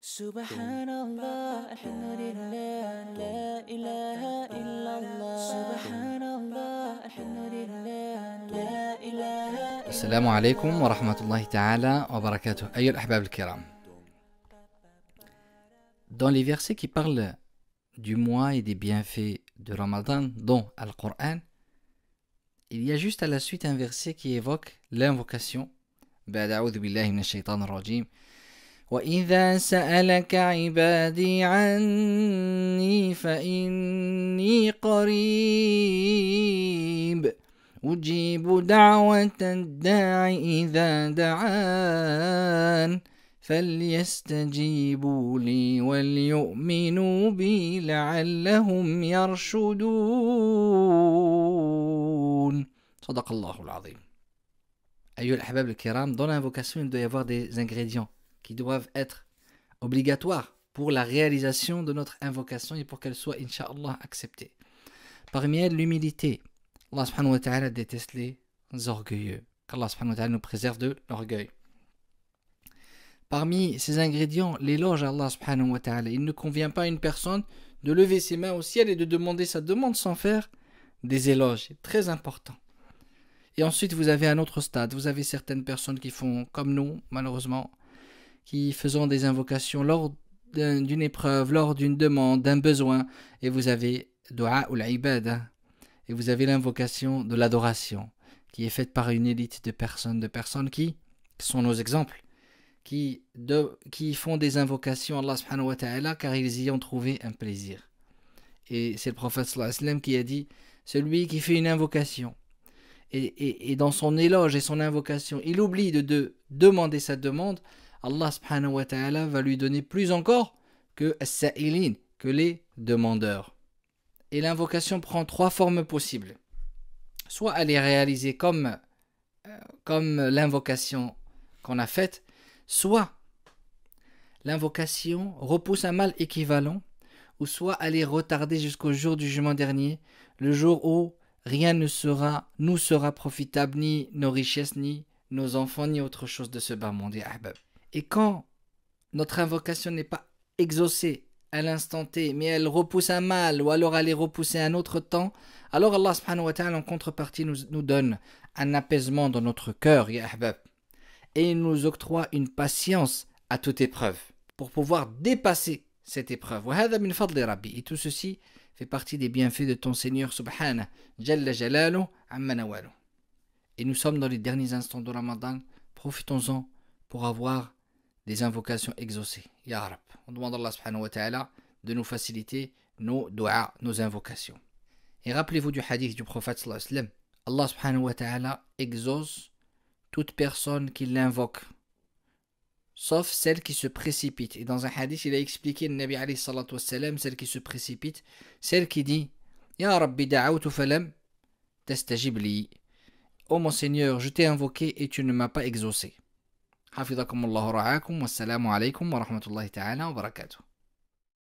Subhanallah, alhamdulillah, la ilaha illallah. Subhanallah, alhamdulillah, la ilaha illallah. السلام عليكم ورحمة الله تعالى وبركاته. أيها الأحباب الكرام, dans les versets qui parlent du mois et des bienfaits de Ramadan, dont Al-Qur'an, il y a juste à la suite un verset qui évoque l'invocation. أعوذ بالله من الشيطان الرجيم. وإذا سألك عبادي عني فإني قريب أجيب دعوة الداع إذا دعان فليستجيبوا لي وليؤمنوا بي لعلهم يرشدون. صدق الله العظيم. أيها الأحباب الكرام, dans l'invocation, il doit y avoir des ingrédients qui doivent être obligatoires pour la réalisation de notre invocation et pour qu'elle soit, incha'Allah, acceptée. Parmi elles, l'humilité. Allah subhanahu wa ta'ala déteste les orgueilleux. Qu'Allah subhanahu wa ta'ala nous préserve de l'orgueil. Parmi ces ingrédients, l'éloge à Allah subhanahu wa ta'ala. Il ne convient pas à une personne de lever ses mains au ciel et de demander sa demande sans faire des éloges. C'est très important. Et ensuite, vous avez un autre stade. Vous avez certaines personnes qui font comme nous, malheureusement, qui faisons des invocations lors d'une épreuve, lors d'une demande, d'un besoin. Et vous avez dua ou l'ibada. Et vous avez l'invocation de l'adoration, qui est faite par une élite de personnes qui sont nos exemples, qui font des invocations à Allah subhanahu wa ta'ala car ils y ont trouvé un plaisir. Et c'est le prophète sallallahu alayhi wa sallam qui a dit, celui qui fait une invocation, et dans son éloge et son invocation, il oublie de demander sa demande, Allah subhanahu wa ta'ala va lui donner plus encore que as-sa'ilin, que les demandeurs. Et l'invocation prend trois formes possibles. Soit elle est réalisée comme l'invocation qu'on a faite, soit l'invocation repousse un mal équivalent, ou soit elle est retardée jusqu'au jour du jugement dernier, le jour où rien nous sera profitable, ni nos richesses, ni nos enfants, ni autre chose de ce bas monde. Et quand notre invocation n'est pas exaucée à l'instant T, mais elle repousse un mal, ou alors elle est repoussée un autre temps, alors Allah subhanahu wa ta'ala en contrepartie nous donne un apaisement dans notre cœur, ya ahbab, et il nous octroie une patience à toute épreuve, pour pouvoir dépasser cette épreuve. Wa hadha min fadli rabbi. Et tout ceci fait partie des bienfaits de ton Seigneur subhanahu, jalla jalaluhu amma nawaluhu. Et nous sommes dans les derniers instants de Ramadan, profitons-en pour avoir des invocations exaucées. Ya Rab. On demande à Allah subhanahu wa ta'ala de nous faciliter nos du'a, nos invocations. Et rappelez-vous du hadith du prophète sallallahu alayhi wa sallam. Allah subhanahu wa ta'ala exauce toute personne qui l'invoque, sauf celle qui se précipite. Et dans un hadith, il a expliqué, le Nabi alayhi salatu wa sallam, celle qui se précipite, celle qui dit Ya Rabbi da'awtu falam tastajib li. Oh mon Seigneur, je t'ai invoqué et tu ne m'as pas exaucé. حفظكم الله ورعاكم والسلام عليكم ورحمة الله تعالى وبركاته.